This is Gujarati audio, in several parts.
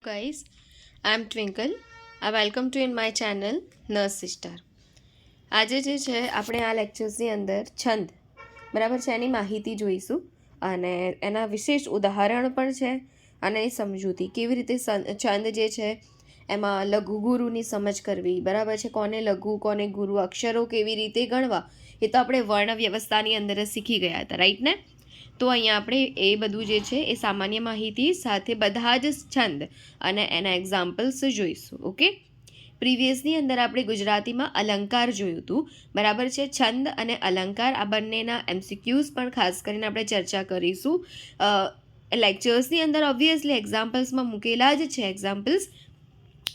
Guys, I'm Twinkle. I welcome to in my channel Nurse Sister. આજે જે છે આપણે આ લેક્ચર્સની અંદર છંદ બરાબર છે એની માહિતી જોઈશું અને એના વિશેષ ઉદાહરણ પણ છે અને એ સમજૂતી કેવી રીતે છંદ જે છે એમાં લઘુ ગુરુની સમજ કરવી બરાબર છે, કોને લઘુ કોને ગુરુ, અક્ષરો કેવી રીતે ગણવા એ તો આપણે વર્ણ વ્યવસ્થાની અંદર જ શીખી ગયા હતા, રાઈટ ને? તો અહીંયા આપણે એ બધું જે છે એ સામાન્ય માહિતી સાથે બધા જ છંદ અને એના એક્ઝામ્પલ્સ જોઈશું. ઓકે, પ્રીવિયસની અંદર આપણે ગુજરાતીમાં અલંકાર જોયું હતું, બરાબર છે. છંદ અને અલંકાર આ બંનેના એમસીક્યુઝ પણ ખાસ કરીને આપણે ચર્ચા કરીશું લેક્ચર્સની અંદર. ઓબ્વિયસલી એક્ઝામ્પલ્સમાં મૂકેલા જ છે એક્ઝામ્પલ્સ,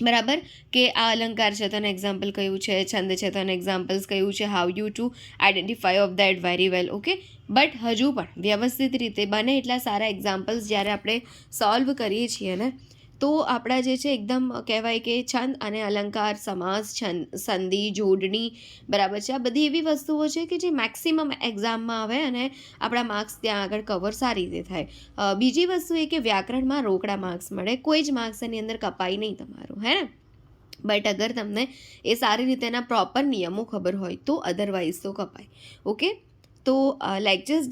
બરાબર, કે આ અલંકાર છે તો એક્ઝામ્પલ કયું છે, છંદ છે તો એક્ઝામ્પલ્સ કયું છે, how you two identify of that very well. Okay, but હજુ પણ વ્યવસ્થિત રીતે બને એટલા સારા એક્ઝામ્પલ્સ જ્યારે આપણે સોલ્વ કરીએ છીએ ને તો આપણા જે છે એકદમ કહેવાય કે છંદ અને અલંકાર, સમાસ, છંદ, સંધિ, જોડણી, બરાબર છે, આ બધી એવી વસ્તુઓ છે કે જે મેક્સિમમ એક્ઝામમાં આવે અને આપણા માર્ક્સ ત્યાં આગળ કવર સારી રીતે થાય. બીજી વસ્તુ એ કે વ્યાકરણમાં રોકડા માર્ક્સ મળે, કોઈ જ માર્ક્સ એની અંદર કપાય નહીં તમારું, હે ને? બટ અગર તમને એ સારી રીતે એના પ્રોપર નિયમો ખબર હોય તો અધરવાઇઝ તો કપાય. ઓકે, તો લેક્ચર્સ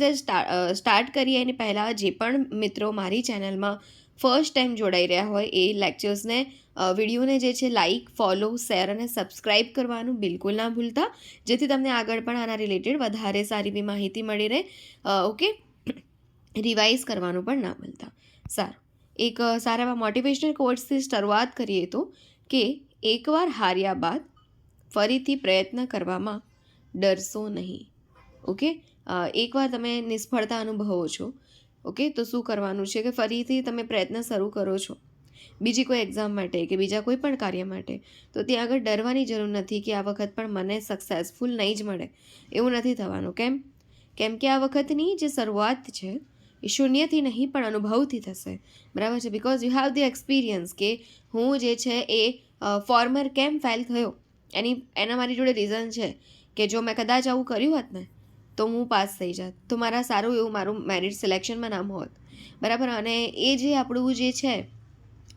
સ્ટાર્ટ કરીએ એની પહેલાં જે પણ મિત્રો મારી ચેનલમાં ફર્સ્ટ ટાઈમ જોડાઈ રહ્યા હોય એ લેક્ચર્સને વિડીયોને જે છે લાઇક, ફોલો, શેર અને સબસ્ક્રાઈબ કરવાનું બિલકુલ ના ભૂલતા, જેથી તમને આગળ પણ આના રિલેટેડ વધારે સારી એવી માહિતી મળી રહે. ઓકે, રિવાઇઝ કરવાનું પણ ના ભૂલતા. સારું, એક સારા એવા મોટિવેશનલ કોટ્સથી શરૂઆત કરીએ તો કે એકવાર હાર્યા બાદ ફરીથી પ્રયત્ન કરવામાં ડરશો નહીં. ઓકે, એકવાર તમે નિષ્ફળતા અનુભવો છો, ઓકે, તો શું કરવાનું છે કે ફરીથી તમે પ્રયત્ન શરૂ કરો છો બીજી કોઈ એક્ઝામ માટે કે બીજા કોઈ પણ કાર્ય માટે, તો ત્યાં આગળ ડરવાની જરૂર નથી કે આ વખત પણ મને સક્સેસફુલ નહીં જ મળે, એવું નથી થવાનું. કેમ કે આ વખતની જે શરૂઆત છે એ શૂન્યથી નહીં પણ અનુભવથી થશે, બરાબર છે. Because you have the experience કે હું જે છે એ ફોર્મર કેમ ફેલ થયો એના મારી જોડે રીઝન છે કે જો મેં કદાચ આવું કર્યું હોત ને તો હું પાસ થઈ જાત, તો મારા સારું એવું મારું મેરિટ સિલેક્શનમાં નામ હોત, બરાબર. અને એ જે આપણું જે છે,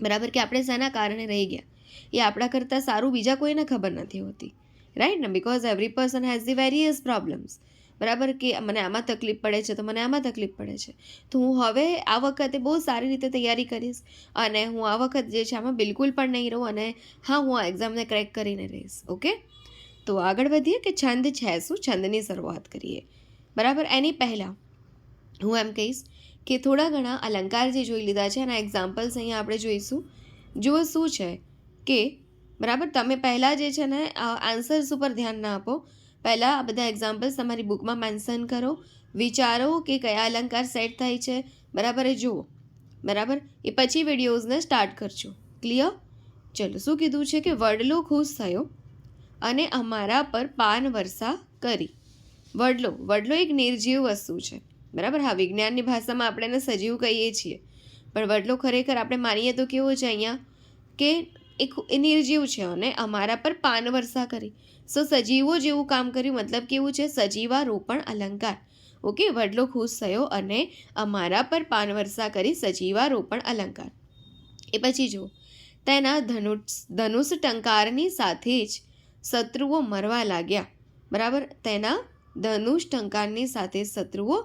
બરાબર, કે આપણે શેના કારણે રહી ગયા એ આપણા કરતાં સારું બીજા કોઈને ખબર નથી હોતી, રાઈટ ને? Because every person has the various problems, બરાબર, કે મને આમાં તકલીફ પડે છે તો મને આમાં તકલીફ પડે છે, તો હું હવે આ વખતે બહુ સારી રીતે તૈયારી કરીશ અને હું આ વખત જે છે આમાં બિલકુલ પણ નહીં રહું અને હા, હું આ એક્ઝામને ક્રેક કરીને રહીશ. ઓકે, તો આગળ વધીએ કે છંદ છે શું, છંદની શરૂઆત કરીએ, બરાબર. એની પહેલાં હું એમ કહીશ કે થોડા ઘણા અલંકાર જે જોઈ લીધા છે એના એક્ઝામ્પલ્સ અહીંયા આપણે જોઈશું. જુઓ શું છે કે, બરાબર, તમે પહેલાં જે છે ને આન્સર્સ ઉપર ધ્યાન ના આપો, પહેલાં આ બધા એક્ઝામ્પલ્સ તમારી બુકમાં મેન્શન કરો, વિચારો કે કયા અલંકાર સેટ થાય છે, બરાબર, એ જુઓ, બરાબર, એ પછી વિડીયોઝને સ્ટાર્ટ કરજો. ક્લિયર? ચલો, શું કીધું છે કે વડલો ખુશ થયો અને અમારા પર પાન વર્ષા કરી. વડલો એક નિર્જીવ વસ્તુ છે, બરાબર. હા, વિજ્ઞાનની ભાષામાં આપણે એને સજીવ કહીએ છીએ, પણ વડલો ખરેખર આપણે માનીએ તો કેવો છે અહીંયા કે એક નિર્જીવ છે અને અમારા પર પાન વર્ષા કરી. સો સજીવો જેવું કામ કર્યું, મતલબ કેવું છે, સજીવારોપણ અલંકાર. ઓકે, વડલો ખુશ થયો અને અમારા પર પાન વર્ષા કરી, સજીવારોપણ અલંકાર. એ પછી જુઓ, તેના ધનુષ ટંકારની સાથે જ શત્રુઓ મરવા લાગ્યા, બરાબર. તેના ધનુષ ટંકારની સાથે શત્રુઓ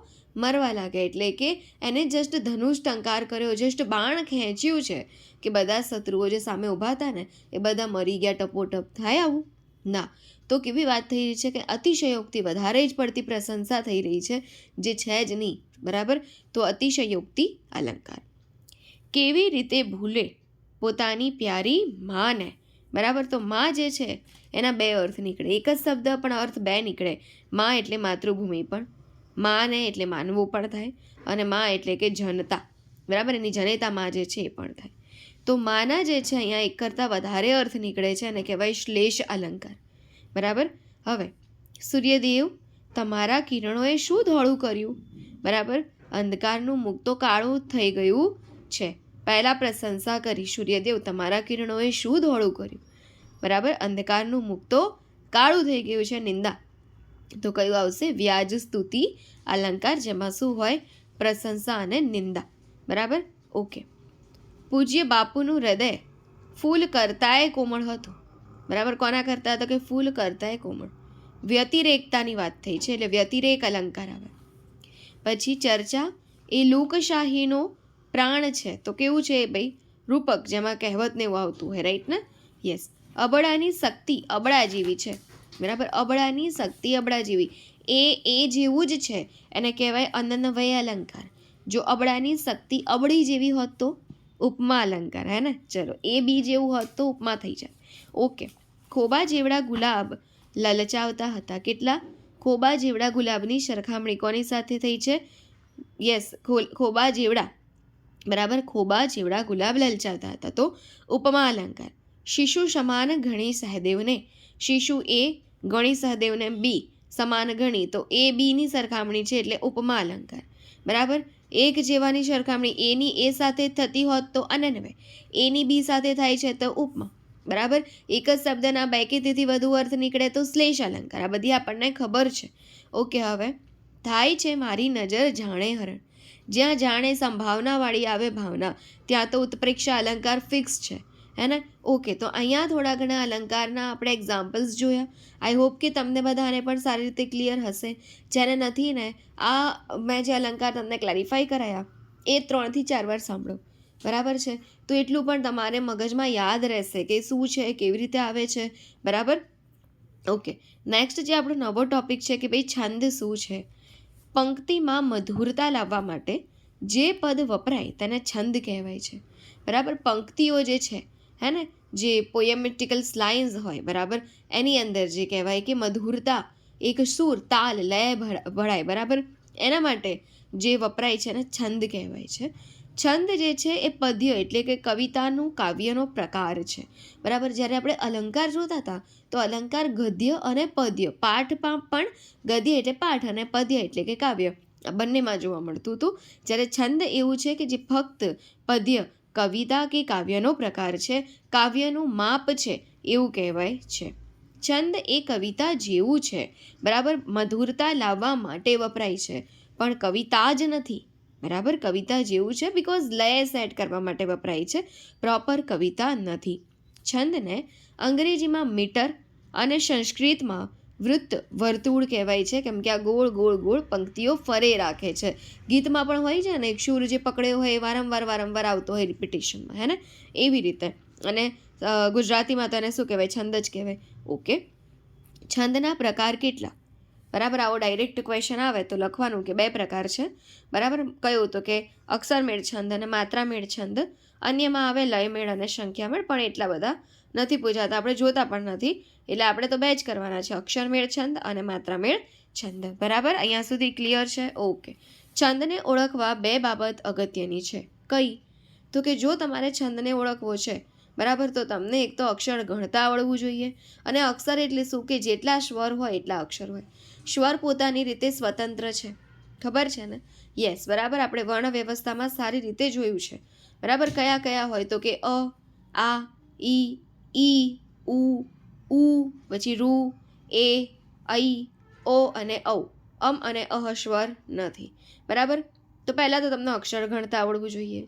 મરવા લાગ્યા એટલે કે એને જસ્ટ ધનુષ ટંકાર કર્યો, જસ્ટ બાણ ખેંચ્યું છે કે બધા શત્રુઓ જે સામે ઊભા હતા ને એ બધા મરી ગયા. ટપોટપ થાય આવું ના. તો કેવી વાત થઈ રહી છે કે અતિશયોક્તિ, વધારે જ પડતી પ્રશંસા થઈ રહી છે જે છે જ નહીં, બરાબર. તો અતિશયોક્તિ અલંકાર. કેવી રીતે ભૂલે પોતાની પ્યારી માને, બરાબર. તો માં જે છે એના બે અર્થ નીકળે, એક જ શબ્દ પણ અર્થ બે નીકળે. માં એટલે માતૃભૂમિ પણ, માને એટલે માનવું પણ થાય, અને માં એટલે કે જનતા, બરાબર, એની જનેતા માં જે છે એ પણ થાય. તો માના જે છે અહીંયા એક કરતાં વધારે અર્થ નીકળે છે અને કહેવાય શ્લેષ અલંકાર, બરાબર. હવે સૂર્યદેવ તમારા કિરણોએ શું ધોળું કર્યું, બરાબર. અંધકારનું મુખ તો કાળું થઈ ગયું છે. પહેલાં પ્રશંસા કરી, સૂર્યદેવ તમારા કિરણોએ શું ધોળું કર્યું, બરાબર. અંધકારનું મુખ તો કાળું થઈ ગયું છે, નિંદા. તો કયું આવશે? વ્યાજ સ્તુતિ અલંકાર, જેમાં શું હોય? પ્રશંસા અને નિંદા, બરાબર. ઓકે, પૂજ્ય બાપુનું હૃદય ફૂલ કરતાંય કોમળ હતું. બરાબર, કોના કરતા હતા? કે ફૂલ કરતાંય કોમળ. વ્યતિરેકતાની વાત થઈ છે એટલે વ્યતિરેક અલંકાર આવે. પછી ચર્ચા એ લોકશાહીનો પ્રાણ છે. તો કેવું છે ભાઈ? રૂપક, જેમાં કહેવત ને એવું આવતું હોય, રાઈટ ને? યસ. અબળાની શક્તિ અબળા જેવી છે. બરાબર, અબળાની શક્તિ અબળા જેવી, એ જેવું જ છે, એને કહેવાય અનન્વય અલંકાર. જો અબળાની શક્તિ અબળી જેવી હોત તો ઉપમા અલંકાર, હે ને? ચલો, એ બી જેવું હોત તો ઉપમા થઈ જાય. ઓકે. ખોબા જેવડા ગુલાબ લલચાવતા હતા. કેટલા? ખોબા જેવડા ગુલાબની સરખામણી કોની સાથે થઈ છે? યસ, ખોબા જેવડા. બરાબર, ખોબા જેવડા ગુલાબ લલચાવતા હતા, તો ઉપમા અલંકાર. શિશુ સમાન ઘણી સહદેવને, શિશુ એ, ગણી સહદેવને બી, સમાન ગણી, તો એ બીની સરખામણી છે એટલે ઉપમા અલંકાર. બરાબર, એક જેવાની સરખામણી એની એ સાથે થતી હોત તો અનન્વય, એની બી સાથે થાય છે તો ઉપમા. બરાબર, એક જ શબ્દના બે કે તેથી વધુ અર્થ નીકળે તો શ્લેષ અલંકાર. આ બધી આપણને ખબર છે. ઓકે. હવે થાય છે મારી નજર જાણે હરણ. જ્યાં જાણે સંભાવનાવાળી આવે ભાવના, ત્યાં તો ઉત્પ્રેક્ષા અલંકાર ફિક્સ છે, હે ને? ઓકે, તો અહીંયા થોડા ઘણા અલંકારના આપણે એક્ઝામ્પલ્સ જોયા. આઈ હોપ કે તમને બધાને પણ સારી રીતે ક્લિયર હશે. જેને નથી ને, આ મેં જે અલંકાર તમને ક્લેરિફાઈ કરાયા એ 3 થી 4 વાર સાંભળો. બરાબર છે? તો એટલું પણ તમારે મગજમાં યાદ રહેશે કે શું છે, કેવી રીતે આવે છે. બરાબર? ઓકે. નેક્સ્ટ જે આપણો નવો ટોપિક છે કે ભાઈ છંદ શું છે. પંક્તિમાં મધુરતા લાવવા માટે જે પદ વપરાય તેને છંદ કહેવાય છે. બરાબર, પંક્તિઓ જે છે, હે ને, જે પોએમેટિકલ લાઇન્સ હોય, બરાબર, એની અંદર જે કહેવાય કે મધુરતા, એક સુર, તાલ, લય ભળાય, બરાબર, એના માટે જે વપરાય છે એને છંદ કહેવાય છે. છંદ જે છે એ પદ્ય એટલે કે કવિતાનું, કાવ્યનો પ્રકાર છે. બરાબર, જ્યારે આપણે અલંકાર જોતા હતા તો અલંકાર ગદ્ય અને પદ્ય, પાઠમાં પણ ગદ્ય એટલે પાઠ અને પદ્ય એટલે કે કાવ્ય, આ બંનેમાં જોવા મળતું હતું. જ્યારે છંદ એવું છે કે જે ફક્ત પદ્ય, કવિતા કે કાવ્યનો પ્રકાર છે, કાવ્યનું માપ છે એવું કહેવાય છે. છંદ એ કવિતા જેવું છે. બરાબર, મધુરતા લાવવા માટે વપરાય છે, પણ કવિતા જ નથી. બરાબર, કવિતા જેવું છે બિકોઝ લય સેટ કરવા માટે વપરાય છે, પ્રોપર કવિતા નથી. છંદને અંગ્રેજીમાં મીટર અને સંસ્કૃતમાં વૃત્ત વર્તુળ કહેવાય છે, કેમ કે આ ગોળ ગોળ ગોળ પંક્તિઓ ફરે રાખે છે. ગીતમાં પણ હોય છે ને, એક સૂર જે પકડ્યો હોય એ વારંવાર આવતો હોય રિપીટેશનમાં, હે ને? એવી રીતે. અને ગુજરાતીમાં તો એને શું કહેવાય? છંદ જ કહેવાય. ઓકે. છંદના પ્રકાર કેટલા? બરાબર, આવો ડાયરેક્ટ ક્વેશ્ચન આવે તો લખવાનું કે 2 પ્રકાર છે. બરાબર, કયું? તો કે અક્ષરમેળ છંદ અને માત્રામેળ છંદ. અન્યમાં આવે લયમેળ અને સંખ્યામેળ, પણ એટલા બધા નથી પૂછાતા, આપણે જોતા પણ નથી, એટલે આપણે તો 2 જ કરવાના છે, અક્ષરમેળ છંદ અને માત્રામેળ છંદ. બરાબર, અહીંયા સુધી ક્લિયર છે? ઓકે. છંદને ઓળખવા 2 બાબત અગત્યની છે. કઈ? તો કે જો તમારે છંદને ઓળખવો છે, બરાબર, તો તમને એક તો અક્ષર ગણતા આવડવું જોઈએ. અને અક્ષર એટલે શું? કે જેટલા સ્વર હોય એટલા અક્ષર હોય. સ્વર પોતાની રીતે સ્વતંત્ર છે, ખબર છે ને? યસ. બરાબર, આપણે વર્ણ વ્યવસ્થામાં સારી રીતે જોયું છે. બરાબર, કયા કયા હોય? તો કે અ, આ, ઈ, ઉ, પછી રૂ, એ, ઐ, ઓ અને ઔ. અને અહ સ્વર નથી. બરાબર, તો પહેલાં તો તમને અક્ષર ગણતા આવડવું જોઈએ.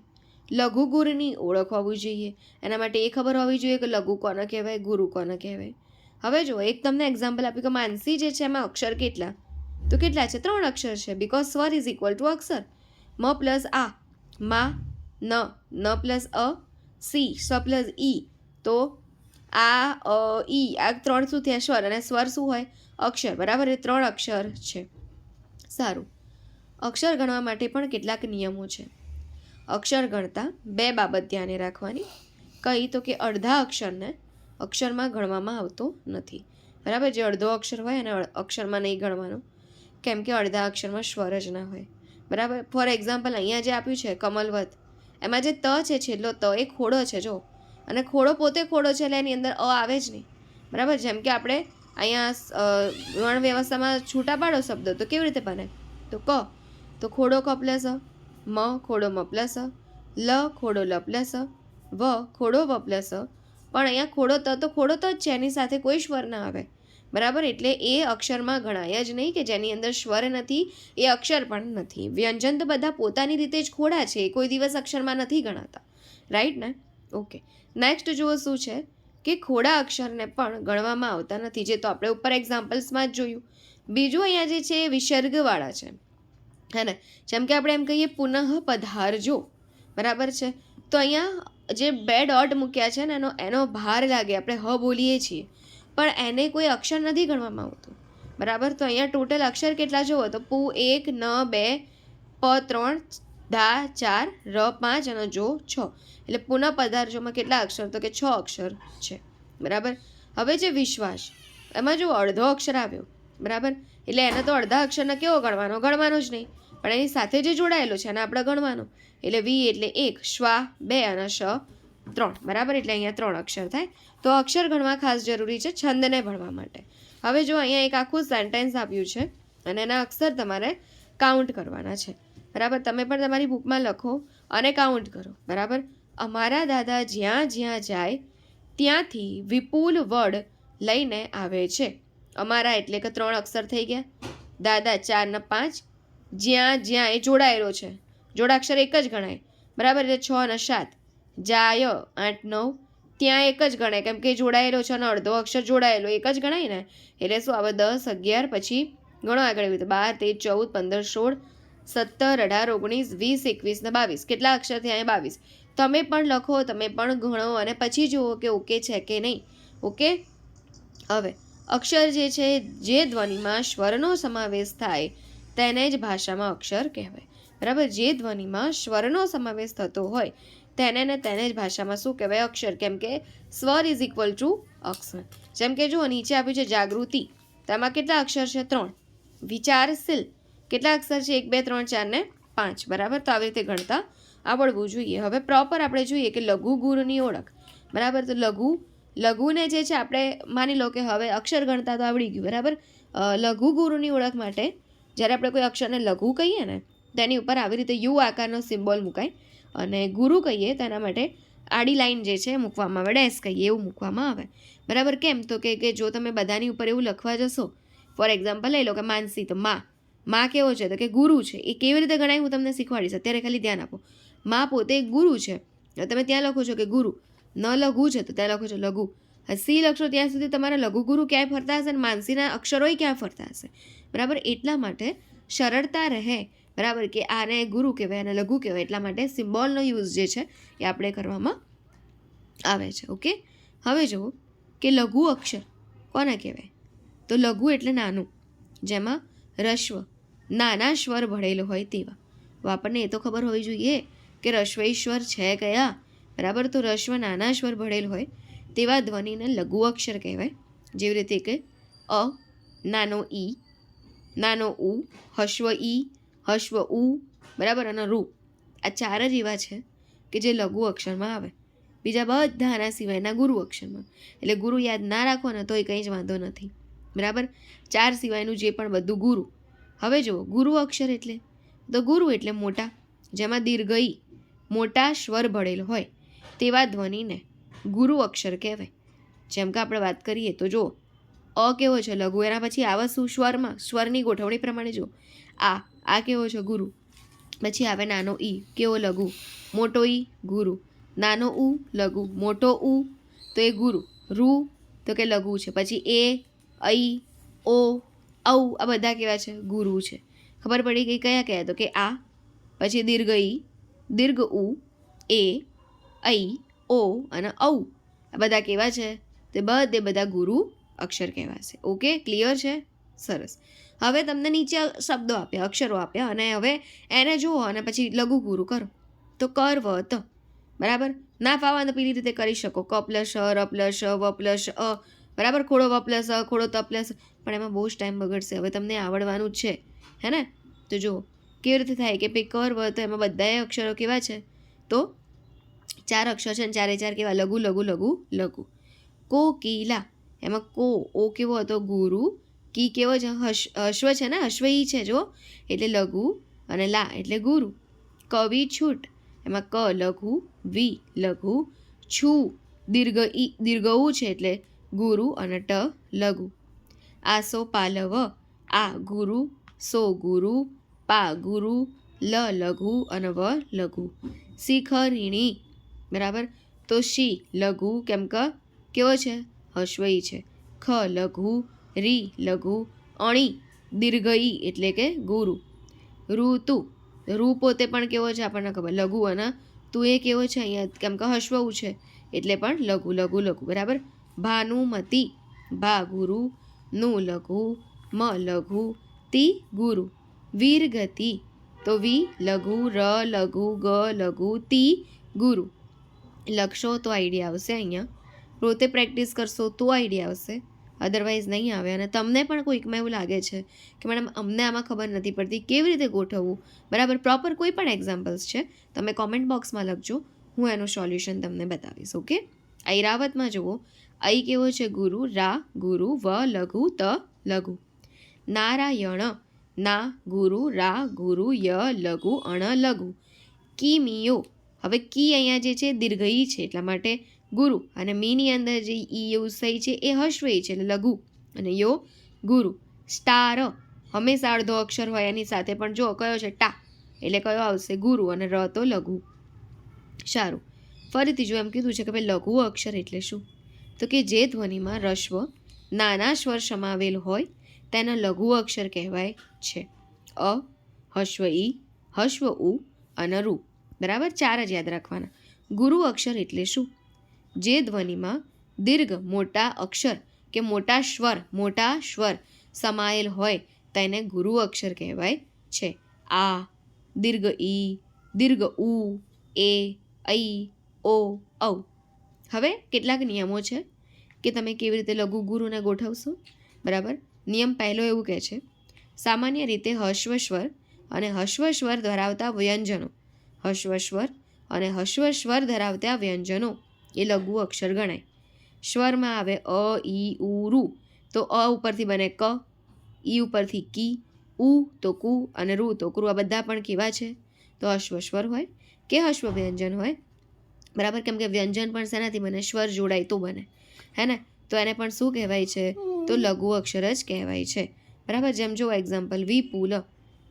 લઘુ ગુરુની ઓળખ હોવી જોઈએ. એના માટે એ ખબર હોવી જોઈએ કે લઘુ કોને કહેવાય, ગુરુ કોને કહેવાય. હવે જો એક તમને એક્ઝામ્પલ આપ્યું કે માનસી જે છે એમાં અક્ષર કેટલા? તો કેટલા છે? 3 અક્ષર છે, બિકોઝ સ્વર ઇઝ ઇક્વલ ટુ અક્ષર. મ પ્લસ આ, મા, ન પ્લસ અ, સી, સ પ્લસ ઈ, તો આ, ઈ, આ 3 શું થયા? સ્વર. અને સ્વર શું હોય? અક્ષર. બરાબર, એ 3 અક્ષર છે. સારું. અક્ષર ગણવા માટે પણ કેટલાક નિયમો છે. અક્ષર ગણતા 2 બાબત ધ્યાને રાખવાની. કઈ? તો કે અડધા અક્ષરને અક્ષરમાં ગણવામાં આવતો નથી. બરાબર, જે અડધો અક્ષર હોય એને અક્ષરમાં નહીં ગણવાનો, કેમ કે અડધા અક્ષરમાં સ્વર જ ના હોય. બરાબર, ફોર એક્ઝામ્પલ અહીંયા જે આપ્યું છે કમલવત, એમાં જે ત છે, છેલ્લો ત, એ ખોડો છે જો, અને ખોડો પોતે ખોડો છે એટલે એની અંદર અ આવે જ નહીં. બરાબર, જેમ કે આપણે અહીંયા વર્ણ વ્યવસ્થામાં છૂટા પાડો શબ્દો તો કેવી રીતે બને? તો ક, તો ખોડો ક પ્લસ અ, મ ખોડો મ પ્લસ અ, લ ખોડો લ પ્લસ અ, વ ખોડો વ પ્લસ અ, પણ અહીંયા ખોડો તો ખોડો જ છે, એની સાથે કોઈ સ્વર ના આવે. બરાબર, એટલે એ અક્ષરમાં ગણાય જ નહીં, કે જેની અંદર સ્વર નથી એ અક્ષર પણ નથી. વ્યંજન તો બધા પોતાની રીતે જ ખોડા છે, કોઈ દિવસ અક્ષરમાં નથી ગણાતા. રાઈટ ને? ઓકે, નેક્સ્ટ જુઓ શું છે કે ખોડા અક્ષરને પણ ગણવામાં આવતા નથી, જે તો આપણે ઉપર એક્ઝામ્પલ્સમાં જ જોયું. બીજું અહીંયા જે છે એ વિસર્ગવાળા છે, હે ને? જેમ કે આપણે એમ કહીએ પુનઃ પધારજો, બરાબર છે? તો અહીંયા જે બે ડોટ મૂક્યા છે ને એનો ભાર લાગે, આપણે હ બોલીએ છીએ, પણ એને કોઈ અક્ષર નથી ગણવામાં આવતું, બરાબર? તો અહીંયા ટોટલ અક્ષર કેટલા જુઓ તો પુ 1, ન 2, પ 3, ધા 4, ર 5 અને જો 6. એટલે પુનઃ પધારજોમાં કેટલા અક્ષર તો કે 6 અક્ષર છે, બરાબર? હવે જે વિશ્વાસ, એમાં જો અડધો અક્ષર આવ્યો, બરાબર? એટલે એને તો અડધા અક્ષરને કેવો ગણવાનો જ નહીં, પણ એની સાથે જે જોડાયેલો છે એને આપણે ગણવાનો. એટલે વી એટલે 1, શ્વા 2 અને શ 3, બરાબર? એટલે અહીંયા 3 અક્ષર થાય. તો અક્ષર ગણવા ખાસ જરૂરી છે છંદને ભણવા માટે. હવે જો અહીંયા એક આખું સેન્ટેન્સ આપ્યું છે અને એના અક્ષર તમારે કાઉન્ટ કરવાના છે, બરાબર? તમે પણ તમારી બુકમાં લખો અને કાઉન્ટ કરો, બરાબર? અમારા દાદા જ્યાં જ્યાં જાય ત્યાંથી વિપુલ વડ લઈને આવે છે. અમારા એટલે કે 3 અક્ષર થઈ ગયા, દાદા 4 ને 5, જ્યાં જ્યાં એ જોડાયેલો છે, જોડાક્ષર એક જ ગણાય, બરાબર? એટલે 6 અને 7, જાય 8, 9, ત્યાં એક જ ગણાય કેમ કે જોડાયેલો છે અને અડધો અક્ષર જોડાયેલો એક જ ગણાય ને. એટલે શું આવે 10, 11, પછી ઘણો આગળ એવી રીતે 12, 13, 14, 15, 16, 17, 18, 19, 20, 21 ને 22. કેટલા અક્ષર થયા? 22. તમે પણ લખો, તમે પણ ગણો અને પછી જુઓ કે ઓકે છે કે નહીં. ઓકે, હવે અક્ષર જે છે જે ધ્વનિમાં સ્વરનો સમાવેશ થાય તેને જ ભાષામાં અક્ષર કહેવાય, બરાબર? જે ધ્વનિમાં સ્વરનો સમાવેશ થતો હોય તેને ને તેને જ ભાષામાં શું કહેવાય? અક્ષર. કેમ કે સ્વર ઇઝ ઇક્વલ ટુ અક્ષર. જેમ કે જુઓ નીચે આપ્યું છે જાગૃતિ, તેમાં કેટલા અક્ષર છે? 3. વિચારશીલ કેટલા અક્ષર છે? 1, 2, 3, 4 ને 5, બરાબર? તો આવી રીતે ગણતા આવડવું જોઈએ. હવે પ્રોપર આપણે જોઈએ કે લઘુ ગુરુની ઓળખ, બરાબર? તો લઘુને જે છે આપણે માની લો કે હવે અક્ષર ગણતા તો આવડી ગયું, બરાબર? લઘુ ગુરુની ઓળખ માટે જ્યારે આપણે કોઈ અક્ષરને લઘુ કહીએ ને તેની ઉપર આવી રીતે યુ આકારનો સિમ્બોલ મુકાય, અને ગુરુ કહીએ તેના માટે આડી લાઈન જે છે મૂકવામાં આવે, ડેશ કહીએ એવું મૂકવામાં આવે, બરાબર? કેમ તો કે જો તમે બધાની ઉપર એવું લખવા જશો, ફોર એક્ઝામ્પલ લઈ લો કે માનસી, તો માં કેવો છે તો કે ગુરુ છે. એ કેવી રીતે ગણાય હું તમને શીખવાડીશ, અત્યારે ખાલી ધ્યાન આપો. માં પોતે ગુરુ છે, તમે ત્યાં લખો છો કે ગુરુ, ન લઘુ છે તો ત્યાં લખો છો લઘુ. સી લખશો ત્યાં સુધી તમારા લઘુ ગુરુ ક્યાંય ફરતા હશે અને માનસીના અક્ષરોય ક્યાં ફરતા હશે, બરાબર? એટલા માટે સરળતા રહે, બરાબર, કે આને ગુરુ કહેવાય અને લઘુ કહેવાય, એટલા માટે સિમ્બોલનો યુઝ જે છે એ આપણે કરવામાં આવે છે. ઓકે, હવે જુઓ કે લઘુ અક્ષર કોને કહેવાય? તો લઘુ એટલે નાનું, જેમાં રસ્વ નાના સ્વર ભળેલો હોય તેવા. તો આપણને એ તો ખબર હોવી જોઈએ કે રસ્વૈશ્વર છે કયા, બરાબર? તો રસ્વ નાના સ્વર ભળેલ હોય તેવા ધ્વનિને લઘુ અક્ષર કહેવાય. જેવી રીતે કે અ, નાનો ઈ, નાનો ઉ, હસ્વ ઈ, હસ્વ ઉ, બરાબર? અને રૂ, આ 4 જ એવા છે કે જે લઘુ અક્ષરમાં આવે, બીજા બધા આના સિવાયના ગુરુ અક્ષરમાં. એટલે ગુરુ યાદ ના રાખો ને તોય કંઈ જ વાંધો નથી, બરાબર? 4 સિવાયનું જે પણ બધું ગુરુ. હવે જુઓ ગુરુ અક્ષર એટલે તો ગુરુ એટલે મોટા, જેમાં દીર્ઘ ઈ, મોટા સ્વર ભળેલ હોય તેવા ધ્વનિને ગુરુ અક્ષર કહેવાય. જેમ કે આપણે વાત કરીએ તો જો અ કેવો છે? લઘુ. એના પછી આવે શું? સ્વરમાં, સ્વરની ગોઠવણી પ્રમાણે જો આ કેવો છે? ગુરુ. પછી આવે નાનો ઈ, કેવો? લઘુ. મોટો ઈ ગુરુ, નાનો ઉ લઘુ, મોટો ઉ તો એ ગુરુ, રૂ તો કે લઘુ છે. પછી એ, ઐ, ઓ, ઔ આ બધા કેવા છે? ગુરુ છે. ખબર પડી ગઈ કયા કયા? તો કે આ, પછી દીર્ઘ ઈ, દીર્ઘ ઉ, એ, ઐ, ઓ અને ઔ આ બધા કેવા છે? તે બધા ગુરુ અક્ષર કહેવાશે. ઓકે, ક્લિયર છે? સરસ. હવે તમને નીચે શબ્દો આપ્યા, અક્ષરો આપ્યા, અને હવે એને જુઓ અને પછી લઘુ ગુરુ કરો. તો કર વ ત, બરાબર? ના ફાવા તો પેલી રીતે કરી શકો, ક પ્લસ ર પ્લસ વ પ્લસ અ, બરાબર? ખોડો વ પ્લસ અ, ખોડો ત પ્લસ, પણ એમાં બહુ જ ટાઈમ બગડશે. હવે તમને આવડવાનું જ છે, હે ને? તો જુઓ કેવી રીતે થાય કે ભાઈ કર વ તો એમાં બધાએ અક્ષરો કેવા છે? તો 4 અક્ષર છે અને 4 કેવા? લઘુ લઘુ લઘુ લઘુ. કોકિલા, એમાં કો, ઓ કેવો હતો? ગુરુ. કી કેવો છે? અશ્વ છે ને, અશ્વ ઈ છે જો, એટલે લઘુ, અને લા એટલે ગુરુ. કવિ છૂટ, એમાં ક લઘુ, વી લઘુ, છું દીર્ઘ ઉ છે એટલે ગુરુ અને ટ લઘુ. આસો પાલવ, આ ગુરુ, સો ગુરુ, પા ગુરુ, લ લઘુ અને વ લઘુ. શિખરિણી, બરાબર. તો શી લઘુ કેમ કે કેવો છે? હસ્વઈ છે. ખ લઘુ, રી લઘુ, અણી દીર્ઘઈ એટલે કે ગુરુ. ઋતુ, રૂ પોતે પણ કેવો છે આપણને ખબર, લઘુ, અને તું એ કેવો છે અહીંયા કેમ કે હસ્વઉ છે એટલે પણ લઘુ લઘુ લઘુ. બરાબર. ભાનુમતી, ભા ગુરુ, નું લઘુ, મ લઘુ, તી ગુરુ. વીરગતિ, તો વી લઘુ, ર લઘુ, ગ લઘુ, તી ગુરુ. લખશો તો આઈડિયા આવશે અહીંયા, પોતે પ્રેક્ટિસ કરશો તો આઈડિયા આવશે, અદરવાઇઝ નહીં આવે. અને તમને પણ કોઈકમાં એવું લાગે છે કે મેડમ અમને આમાં ખબર નથી પડતી કેવી રીતે ગોઠવવું, બરાબર, પ્રોપર કોઈ પણ એક્ઝામ્પલ્સ છે તમે કોમેન્ટ બોક્સમાં લખજો, હું એનું સોલ્યુશન તમને બતાવીશ. ઓકે. ઐરાવતમાં જુઓ, ઐ કેવો છે? ગુરુ, રા ગુરુ, વ લઘુ, ત લઘુ. નારાયણ, ના ગુરુ, રા ગુરુ, ય લઘુ, અણ લઘુ. કિમિયો, હવે કી અહીંયા જે છે દીર્ઘઈ છે એટલા માટે ગુરુ, અને મીની અંદર જે ઈ એવું સહી છે એ હસ્વઈ છે એટલે લઘુ, અને યો ગુરુ. સ્ટાર, હંમેશા અડધો અક્ષર હોય એની સાથે, પણ જો કયો છે? ટા, એટલે કયો આવશે? ગુરુ, અને ર તો લઘુ. સારું. ફરીથી જો એમ કીધું છે કે ભાઈ લઘુ અક્ષર એટલે શું? તો કે જે ધ્વનિમાં રસ્વ નાના સ્વર સમાવેલ હોય તેના લઘુ અક્ષર કહેવાય છે. અ, હસ્વ ઈ, હસ્વ ઉ અને રૂ. બરાબર. 4 જ યાદ રાખવાના. ગુરુ અક્ષર એટલે શું? જે ધ્વનિમાં દીર્ઘ મોટા અક્ષર કે મોટા સ્વર સમાયેલ હોય તેને ગુરુ અક્ષર કહેવાય છે. આ, દીર્ઘ ઈ, દીર્ઘ ઉ, એ, ઐ, ઓ, ઔ. હવે કેટલાક નિયમો છે કે તમે કેવી રીતે લઘુ ગુરુને ગોઠવશો. બરાબર. નિયમ પહેલો એવું કહે છે, સામાન્ય રીતે હસ્વ સ્વર અને હસ્વ સ્વર ધરાવતા વ્યંજનો, હસ્વ સ્વર અને હસ્વ સ્વર ધરાવતા વ્યંજનો એ લઘુ અક્ષર ગણાય. સ્વરમાં આવે અ, ઈ, ઉ, રૂ, તો અ ઉપરથી બને ક, ઈ ઉપરથી કી, ઉ તો કુ, અને રૂ તો ક્રુ. આ બધા પણ કેવા છે? તો હસ્વ સ્વર હોય કે હસ્વ વ્યંજન હોય. બરાબર. કેમ કે વ્યંજન પણ શેનાથી બને? સ્વર જોડાય તો બને, હે ને? તો એને પણ શું કહેવાય છે? તો લઘુ અક્ષર જ કહેવાય છે. બરાબર. જેમ જો એક્ઝામ્પલ, વિપુલ,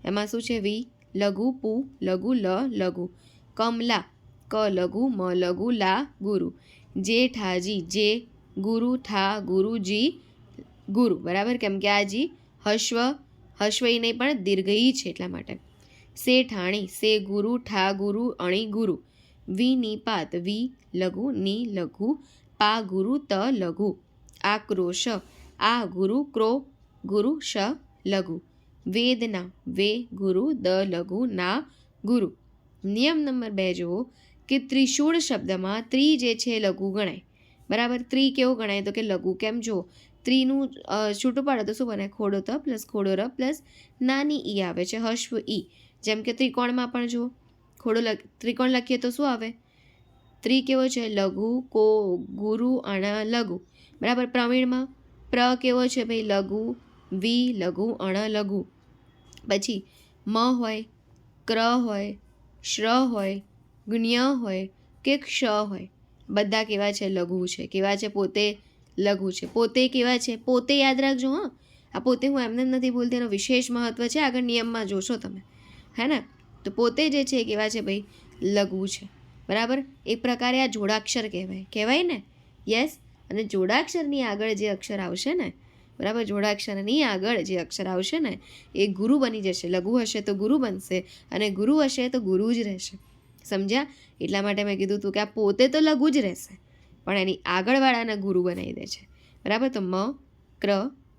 એમાં શું છે? વી લઘુ, પુ લઘુ, લ લઘુ. કમલા, ક લઘુ, મ લઘુ, લા ગુરુ. જેઠાજી, જે ગુરુ, ઠા ગુરુ, જી ગુરુ. બરાબર. કેમ કે આ જી હસ્વઈ નહીં પણ દીર્ઘઈ છે એટલા માટે. શેઠાણી, સે ગુરુ, ઠા ગુરુ, અણી ગુરુ. વિનિપાત, વી લઘુ, ની લઘુ, પા ગુરુ, ત લઘુ. આક્રોશ, આ ગુરુ, ક્રો ગુરુ, શ લઘુ. વેદના, વે ગુરુ, દ લઘુ, ના ગુરુ. નિયમ નંબર 2 જુઓ કે ત્રિશૂળ શબ્દમાં ત્રી જે છે લઘુ ગણાય. બરાબર. ત્રી કેવું ગણાય? તો કે લઘુ. કેમ? જો ત્રીનું છૂટું પાડો તો શું બને? ખોડો ત પ્લસ ખોડો ર પ્લસ નાની ઈ આવે છે, હસ્વ ઈ. જેમ કે ત્રિકોણમાં પણ જુઓ, ત્રિકોણ લખીએ તો શું આવે? ત્રી કેવો છે? લઘુ, કો ગુરુ, અણ લઘુ. બરાબર. પ્રવીણમાં પ્ર કેવો છે ભાઈ? લઘુ, વી લઘુ, અણ લઘુ. પછી મ હોય, ક્ર હોય, શ્ર હોય, જ્ઞ હોય કે ક્ષ હોય, બધા કેવા છે? લઘુ છે. કેવા છે? પોતે લઘુ છે. પોતે કેવા છે? પોતે યાદ રાખજો. હા, આ પોતે હું એમને નથી બોલતી, એનો વિશેષ મહત્વ છે, આગળ નિયમમાં જોશો તમે, હે ને? તો પોતે જે છે કેવા છે ભાઈ? લઘુ છે. બરાબર. એક પ્રકારે આ જોડાક્ષર કહેવાય ને? યસ. અને જોડાક્ષરની આગળ જે અક્ષર આવશે ને, બરાબર, જોડાક્ષરની આગળ જે અક્ષર આવશે ને એ ગુરુ બની જશે. લઘુ હશે તો ગુરુ બનશે, અને ગુરુ હશે તો ગુરુ જ રહેશે. સમજ્યા? એટલા માટે મેં કીધું હતું કે આ પોતે તો લઘુ જ રહેશે પણ એની આગળવાળાને ગુરુ બનાવી દે છે. બરાબર. તો મ, ક્ર,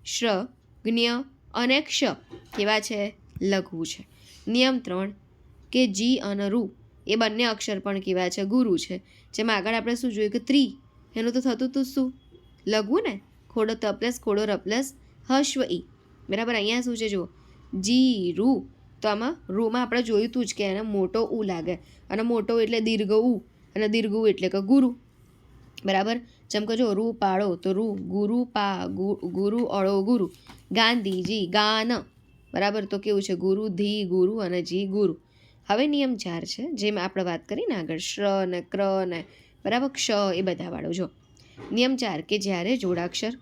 શ્ર, જ્ઞ અને ક્ષ કેવા છે? લઘુ છે. નિયમ 3 કે જી અને રૂ એ બંને અક્ષર પણ કેવા છે? ગુરુ છે. જેમાં આગળ આપણે શું જોયું કે ત્રી, એનું તો થતું હતું શું? લઘુ ને? ખોડો ત પ્લસ ખોડો ર પ્લસ હસ્વ ઈ. બરાબર. અહીંયા શું છે? જુઓ, જી રૂ, તો આમાં રૂમાં આપણે જોયું હતું જ કે એને મોટો ઉ લાગે, અને મોટો એટલે દીર્ઘ ઉ, અને દીર્ઘ ઉ એટલે કે ગુરુ. બરાબર. જેમ કે જો રૂ પાડો તો રૂ, ગુરુ પા ગુરુ, અળો ગુરુ. ગાંધીજી, ગાન. બરાબર. તો કેવું છે? ગુરુ, ધી ગુરુ, અને જી ગુરુ. હવે નિયમ 4 છે જેમ આપણે વાત કરીને આગળ, શ્ર ને ક્ર ને બરાબર ક્ષ એ બધા વાળો. જો નિયમ 4 કે જ્યારે જોડાક્ષર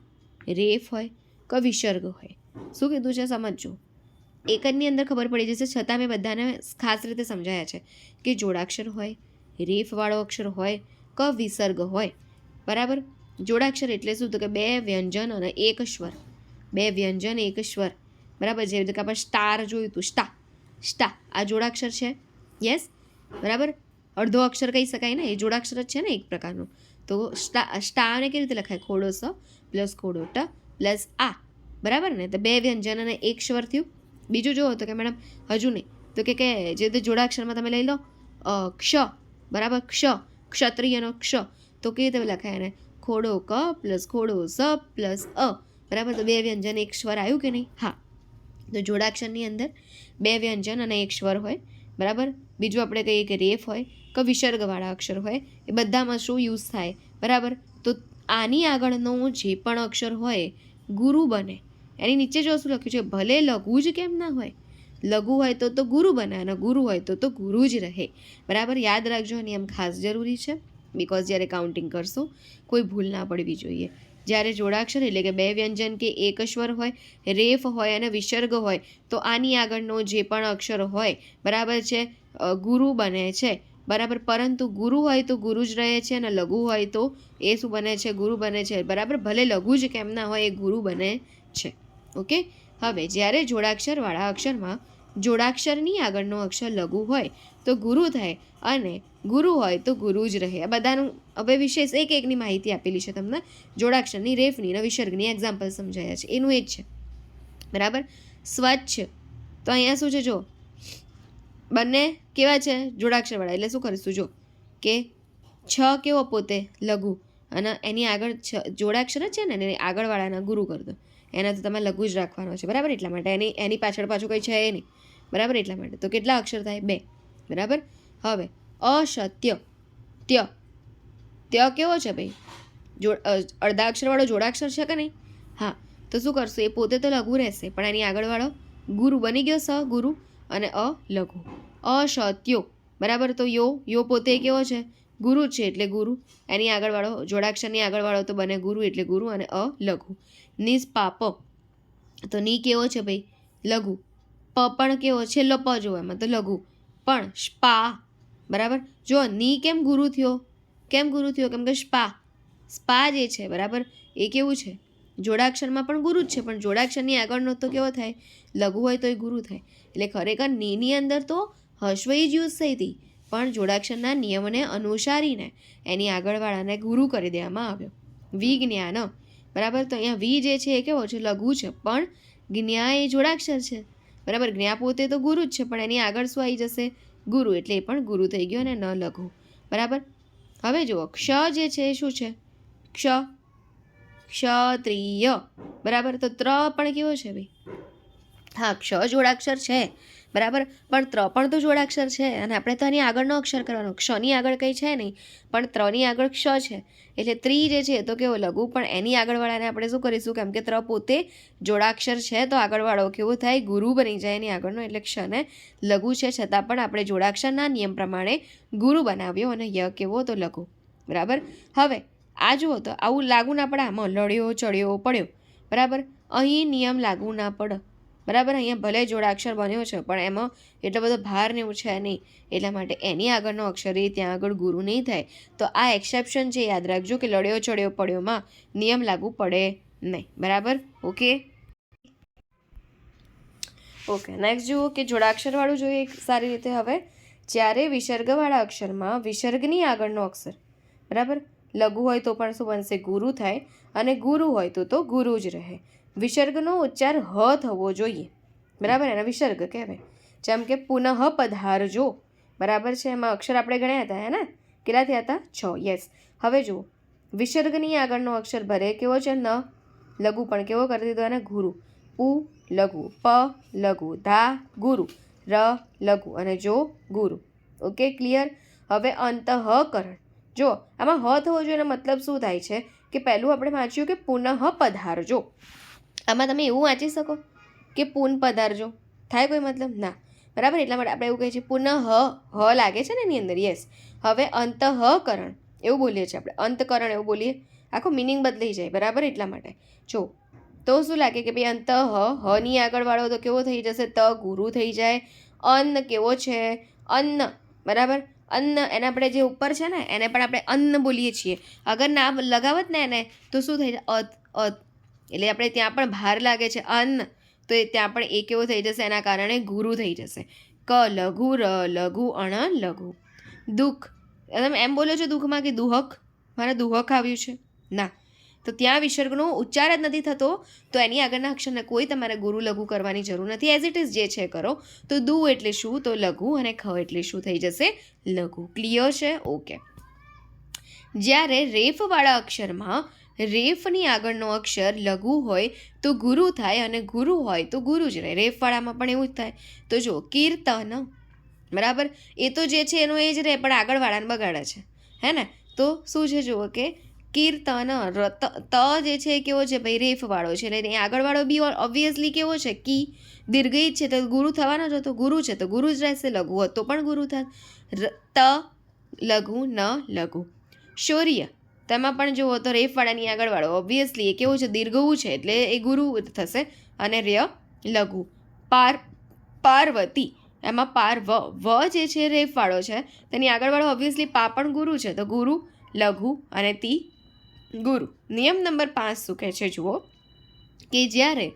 રેફ હોય કે વિસર્ગ હોય. શું કીધું છે? સમજજો. એક જ ની અંદર ખબર પડી જશે, છતાં મેં બધાને ખાસ રીતે સમજાયા છે કે જોડાક્ષર હોય, રેફવાળો અક્ષર હોય ક વિસર્ગ હોય, બરાબર. જોડાક્ષર એટલે શું? તો કે બે વ્યંજન અને એક સ્વર, બે વ્યંજન એક સ્વર, બરાબર. જેવી રીતે આપણે સ્ટાર જોયું હતું, સ્ટા સ્ટા, આ જોડાક્ષર છે. યસ, બરાબર. અડધો અક્ષર કહી શકાય ને, એ જોડાક્ષર જ છે ને એક પ્રકારનું. તો સ્ટાને કેવી રીતે લખાય? ખોડો સ પ્લસ ખોડો ટ પ્લસ આ, બરાબર ને. તો બે વ્યંજન અને એક સ્વર થયું. બીજું જુઓ તો કે મેડમ હજુ નહીં, તો કે જે રીતે જોડાક્ષરમાં તમે લઈ લો ક્ષ, બરાબર. ક્ષત્રિયનો ક્ષ, તો કેવી રીતે લખાય એને? ખોડો ક પ્લસ ખોડો સ પ્લસ અ, બરાબર. તો બે વ્યંજન એક સ્વર આવ્યું કે નહીં? હા. તો જોડાક્ષરની અંદર બે વ્યંજન અને એક સ્વર હોય, બરાબર. બીજું આપણે કહીએ કે રેફ હોય કે વિસર્ગવાળા અક્ષર હોય, એ બધામાં શું યુઝ થાય? બરાબર. તો આની આગળનો જે પણ અક્ષર હોય ગુરુ બને. એની નીચે જો શું લખ્યું છે? ભલે લઘુ જ કેમ ના હોય, લઘુ હોય તો ગુરુ બને, અને ગુરુ હોય તો ગુરુ જ રહે, બરાબર. યાદ રાખજો, નિયમ ખાસ જરૂરી છે, બિકોઝ જ્યારે કાઉન્ટિંગ કરશો કોઈ ભૂલ ના પડવી જોઈએ. જ્યારે જોડાક્ષર એટલે કે બે વ્યંજન કે એક સ્વર હોય, રેફ હોય અને વિસર્ગ હોય, તો આની આગળનો જે પણ અક્ષર હોય, બરાબર છે, ગુરુ બને છે, બરાબર. પરંતુ ગુરુ હોય તો ગુરુ જ રહે છે, અને લઘુ હોય તો એ શું બને છે? ગુરુ બને છે, બરાબર. ભલે લઘુ જ કેમ ના હોય, એ ગુરુ બને છે. ઓકે. હવે જ્યારે જોડાક્ષરવાળા અક્ષરમાં જોડાક્ષરની આગળનો અક્ષર લઘુ હોય તો ગુરુ થાય, અને ગુરુ હોય તો ગુરુ જ રહે. આ બધાનું હવે વિશેષ એક એકની માહિતી આપેલી છે તમને. જોડાક્ષરની, રેફની અને વિસર્ગની એક્ઝામ્પલ સમજાયા છે, એનું એ જ છે, બરાબર. સ્વચ્છ, તો અહીંયા શું છે? જો બંને કેવા છે? જોડાક્ષરવાળા. એટલે શું કરીશું? જો કે છ કેવો પોતે લઘુ, અને એની આગળ જોડાક્ષર જ છે ને, એની આગળવાળાના ગુરુ કરી દો. એના તો તમે લઘુ જ રાખવાનો છે, બરાબર. એટલા માટે એની પાછળ પાછું કંઈ છે એ નહીં, બરાબર. એટલા માટે તો કેટલા અક્ષર થાય? બે, બરાબર. હવે અસત્ય, ત્ય, ત્ય કેવો છે ભાઈ? અડધા અક્ષરવાળો જોડાક્ષર છે કે નહીં? હા. તો શું કરશું? એ પોતે તો લઘુ રહેશે, પણ એની આગળવાળો ગુરુ બની ગયો, સ ગુરુ, અને અ લઘુ. અસત્યો, બરાબર. તો યો પોતે કેવો છે? ગુરુ છે, એટલે ગુરુ. એની આગળવાળો જોડાક્ષરની આગળવાળો તો બને ગુરુ, એટલે ગુરુ, અને અ લઘુ. નિષ્પાપ, તો ની કેવો છે ભાઈ? લઘુ. પ પણ કેવો? છેલ્લો પ જોવો એમાં તો લઘુ, પણ સ્પા, બરાબર. જો ની કેમ ગુરુ થયો? કેમ ગુરુ થયો? કેમ કે સ્પા જે છે, બરાબર, એ કેવું છે? જોડાક્ષરમાં પણ ગુરુ જ છે, પણ જોડાક્ષરની આગળનો તો કેવો થાય? લઘુ હોય તો એ ગુરુ થાય. એટલે ખરેખર ની અંદર તો હસ્વઈ જ યુઝ થઈ હતી, પણ જોડાક્ષરના નિયમને અનુસારીને એની આગળવાળાને ગુરુ કરી દેવામાં આવ્યો. વિજ્ઞાન, બરાબર. તો અહીંયા વી જે છે એ કેવો છે? લઘુ છે, પણ જ્ઞા એ જોડાક્ષર છે, બરાબર. જ્ઞા પોતે તો ગુરુ જ છે, પણ એની આગળ શું આવી જશે? ગુરુ, એટલે એ પણ ગુરુ થઈ ગયો, અને ન લઘુ, બરાબર. હવે જુઓ ક્ષ જે છે એ શું છે? ક્ષત્રિય, બરાબર. તો ત્ર પણ કેવો છે ભાઈ? હા, ક્ષ જોડાક્ષર છે, બરાબર. પણ ત્ર પણ તો જોડાક્ષર છે, અને આપણે તો આની આગળનો અક્ષર કરવાનો. ક્ષની આગળ કંઈ છે નહીં, પણ ત્રની આગળ ક્ષ છે, એટલે ત્રી જે છે તો કેવો? લઘુ. પણ એની આગળવાળાને આપણે શું કરીશું? કેમ કે ત્ર પોતે જોડાક્ષર છે, તો આગળવાળો કેવો થાય? ગુરુ બની જાય એની આગળનો, એટલે ક્ષને લઘુ છે, છતાં પણ આપણે જોડાક્ષરના નિયમ પ્રમાણે ગુરુ બનાવ્યો, અને ય કેવો? તો લઘુ, બરાબર. હવે આ જુઓ તો આવું લાગુ ના પડે આમાં, લડ્યો, ચડ્યો, પડ્યો, બરાબર. અહીં નિયમ લાગુ ના પડે, બરાબર. અહીંયા ભલે જોડાક્ષર બન્યો છે, પણ એમાં એટલો બધો ભાર ને એવું છે નહીં, એટલા માટે એની આગળનો અક્ષર એ ત્યાં આગળ ગુરુ નહીં થાય. તો આ એક્સેપ્શન છે, યાદ રાખજો, કે લડ્યો, ચડ્યો, પડ્યોમાં નિયમ લાગુ પડે નહીં, બરાબર. ઓકે. નેક્સ્ટ જુઓ કે જોડાક્ષરવાળું જોઈએ સારી રીતે. હવે જ્યારે વિસર્ગવાળા અક્ષરમાં વિસર્ગની આગળનો અક્ષર, બરાબર, લઘુ હોય તો પણ શું બનશે? ગુરુ થાય, અને ગુરુ હોય તો ગુરુ જ રહે. વિસર્ગનો ઉચ્ચાર હ થવો જોઈએ, બરાબર. એના વિસર્ગ કહેવાય. જેમ કે પુનઃ પધારજો, બરાબર છે. એમાં અક્ષર આપણે ગણ્યા હતા, હે ને? કેટલા થયા હતા? 6. યસ. હવે જુઓ વિસર્ગની આગળનો અક્ષર ભરે કેવો છે? ન લઘુ, પણ કેવો કરી દીધો એને? ગુરુ. ઉ લઘુ, પ લઘુ, ધા ગુરુ, ર લઘુ, અને જો ગુરુ. Okay, clear. હવે અંતઃકરણ, જો આમાં હ થવો જોઈએ, એનો મતલબ શું થાય છે? કે પહેલું આપણે વાંચ્યું કે પુનઃ પધારજો. આમાં તમે એવું વાંચી શકો કે પુન પધારજો, થાય કોઈ મતલબ? ના, બરાબર. એટલા માટે આપણે એવું કહીએ છીએ પુનઃ, હ લાગે છે ને એની અંદર. યસ. હવે અંતઃકરણ એવું બોલીએ છીએ આપણે, અંતકરણ એવું બોલીએ, આખો મિનિંગ બદલાઈ જાય, બરાબર. એટલા માટે જો તો શું લાગે કે ભાઈ અંતઃ, હની આગળવાળો તો કેવો થઈ જશે? ત ગુરુ થઈ જાય. અન્ન કેવો છે? અન્ન, બરાબર. અન્ન એને આપણે જે ઉપર છે ને એને પણ આપણે અન્ન બોલીએ છીએ. અગર ના લગાવત ને એને તો શું થઈ જાય? એટલે આપણે ત્યાં પણ ભાર લાગે છે અન્ન, તો એ ત્યાં પણ એ કેવો થઈ જશે? એના કારણે ગુરુ થઈ જશે. ક લઘુ, ર લઘુ, અણ લઘુ. દુઃખ, તમે એમ બોલો છો દુઃખમાં કે દુહક, મારે દુહક આવ્યું છે? ના, તો ત્યાં વિસર્ગનો ઉચ્ચાર જ નથી થતો, તો એની આગળના અક્ષરને કોઈ તમારે ગુરુ લઘુ કરવાની જરૂર નથી. એઝ ઇટ ઇઝ જે છે કરો. તો દુ એટલે શું? તો લઘુ, અને ખ એટલે શું થઈ જશે? લઘુ. ક્લિયર છે? ઓકે. જ્યારે રેફવાળા અક્ષરમાં રેફની આગળનો અક્ષર લઘુ હોય તો ગુરુ થાય, અને ગુરુ હોય તો ગુરુ જ રહે. રેફવાળામાં પણ એવું જ થાય. તો જો કીર્તન, બરાબર, એ તો જે છે એનો એ જ રહે, પણ આગળવાળાને બગાડે છે, હે ને? તો શું છે જુઓ કે કીર્તન, ત જે છે એ કેવો છે ભાઈ? રેફવાળો છે, એટલે આગળવાળો બી ઓબ્વિયસલી કેવો છે? કી, દીર્ઘઈ છે, તો ગુરુ થવાનો જ હતો. ગુરુ છે તો ગુરુ જ રહેશે. લઘુ હતો પણ ગુરુ થાય. ત લઘુ, ન લઘુ. શૌર્ય, તેમાં પણ જુઓ તો રેફવાળાની આગળવાળો ઓબ્વિયસલી એ કેવું છે? દીર્ઘવું છે, એટલે એ ગુરુ થશે, અને ર્ય લઘુ. પાર્વતી, એમાં વ જે છે રેફવાળો છે, તેની આગળવાળો ઓબ્વિયસલી પા પણ ગુરુ છે, તો ગુરુ લઘુ, અને તી ગુરુ. નિયમ નંબર 5 શું કહે છે જુઓ કે જ્યારે